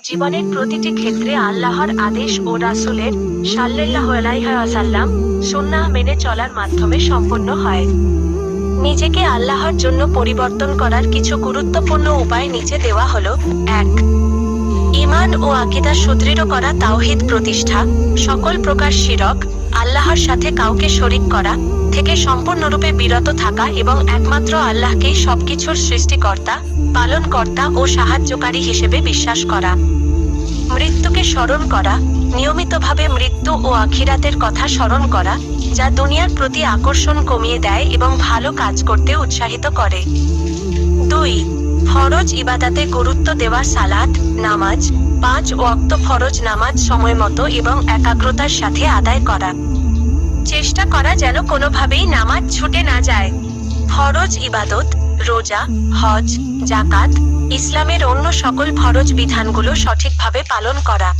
জীবনের প্রতিটি ক্ষেত্রে আল্লাহর আদেশ ও রাসূলের সাল্লাল্লাহু আলাইহি ওয়াসাল্লাম সুন্নাহ মেনে চলার মাধ্যমে সম্পন্ন হয়। নিজেকে আল্লাহর জন্য পরিবর্তন করার কিছু গুরুত্বপূর্ণ উপায় নিচে দেওয়া হলো। ১. ঈমান ও আকীদা সুদৃঢ় করা, তাওহীদ প্রতিষ্ঠা, সকল প্রকার শিরক, আল্লাহর সাথে কাউকে শরীক করা থেকে সম্পূর্ণরূপে বিরত থাকা এবং একমাত্র আল্লাহকেই সবকিছুর সৃষ্টিকর্তা, পালনকর্তা ও সাহায্যকারী হিসেবে বিশ্বাস করা। মৃত্যুকে স্মরণ করা, নিয়মিতভাবে মৃত্যু ও আখিরাতের কথা স্মরণ করা, যা দুনিয়ার প্রতি আকর্ষণ কমিয়ে দেয় এবং ভালো কাজ করতে উৎসাহিত করে। ২. ফরজ ইবাদাতে গুরুত্ব দেওয়া, সালাত, নামাজ, ৫ ওয়াক্ত ফরজ নামাজ সময়মতো এবং একাগ্রতার সাথে আদায় করা। চেষ্টা করা যেন কোনোভাবেই নামাজ ছুটে না যায়। ফরজ ইবাদত, রোজা, হজ, যাকাত, ইসলামের অন্য সকল ফরজ বিধানগুলো সঠিকভাবে পালন করা।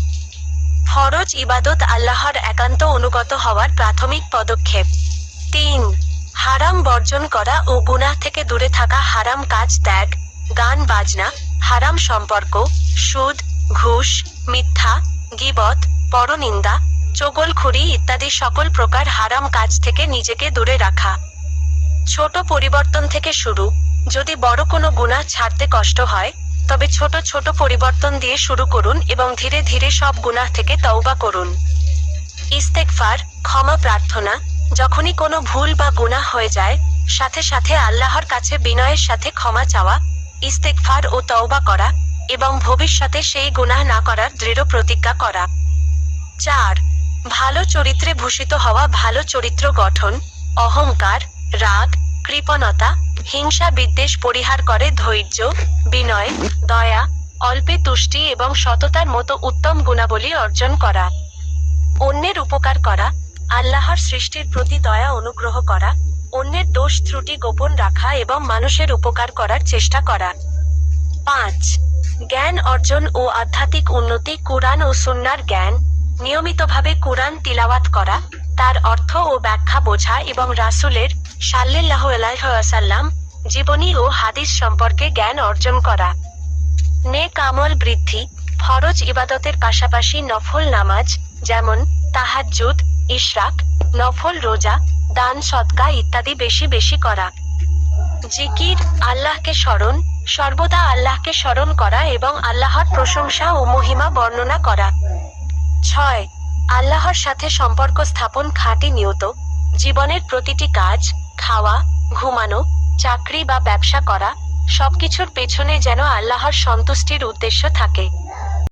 ফরজ ইবাদত আল্লাহর একান্ত অনুগত হওয়ার প্রাথমিক পদক্ষেপ। ৩. হারাম বর্জন করা ও গুনাহ থেকে দূরে থাকা, হারাম কাজ ত্যাগ, গান বাজনা, হারাম সম্পর্ক, সুদ, ঘুষ, মিথ্যা, গীবত, পরনিন্দা, চগলখড়ি ইত্যাদি সকল প্রকার হারাম কাজ থেকে নিজেকে দূরে রাখা। ছোট পরিবর্তন থেকে শুরু। যদি বড় কোনো গুনাহ ছাড়তে কষ্ট হয়, তবে ছোট ছোট পরিবর্তন দিয়ে শুরু করুন এবং ধীরে ধীরে সব গুনাহ থেকে তওবা করুন। ইস্তেগফার, ক্ষমা প্রার্থনা, যখনই কোনো ভুল বা গুনাহ হয়ে যায়, সাথে সাথে আল্লাহর কাছে বিনয়ের সাথে ক্ষমা চাওয়া, ইস্তেগফার ও তওবা করা এবং ভবিষ্যতে সেই গুনাহ না করার দৃঢ় প্রতিজ্ঞা করা। ৪. ভালো চরিত্রে ভূষিত হওয়া, ভালো চরিত্র গঠন, অহংকার, রাগ, কৃপণতা, হিংসা বিদ্বেষ পরিহার করে ধৈর্য, বিনয়, দয়া, অল্পে তুষ্টি এবং সততার মতো উত্তম গুণাবলী অর্জন করা। অন্যের উপকার করা, আল্লাহর সৃষ্টির প্রতি দয়া অনুগ্রহ করা, অন্যের দোষ ত্রুটি গোপন রাখা এবং মানুষের উপকার করার চেষ্টা করা। ৫. জ্ঞান অর্জন ও আধ্যাত্মিক উন্নতি, কুরআন ও সুন্নাহর জ্ঞান, নিয়মিতভাবে কুরআন তিলাওয়াত করা, তার অর্থ ও ব্যাখ্যা বোঝা এবং রাসূলের সাল্লাল্লাহু আলাইহি ওয়াসাল্লাম জীবনী ও হাদিস সম্পর্কে জ্ঞান অর্জন করা। নেক আমল বৃদ্ধি, ফরজ ইবাদতের পাশাপাশি নফল নামাজ, যেমন তাহাজ্জুদ, ইশরাক, নফল রোজা, দান সদকা ইত্যাদি বেশি বেশি করা। জিকির, আল্লাহকে স্মরণ, সর্বদা আল্লাহকে স্মরণ করা এবং আল্লাহর প্রশংসা ও মহিমা বর্ণনা করা। ৬. আল্লাহর সাথে সম্পর্ক স্থাপন, খাঁটি নিয়ত, জীবনের প্রতিটি কাজ, খাওয়া, ঘুমানো, চাকরি বা ব্যবসা করা, সবকিছুর পেছনে যেন আল্লাহর সন্তুষ্টির উদ্দেশ্য থাকে।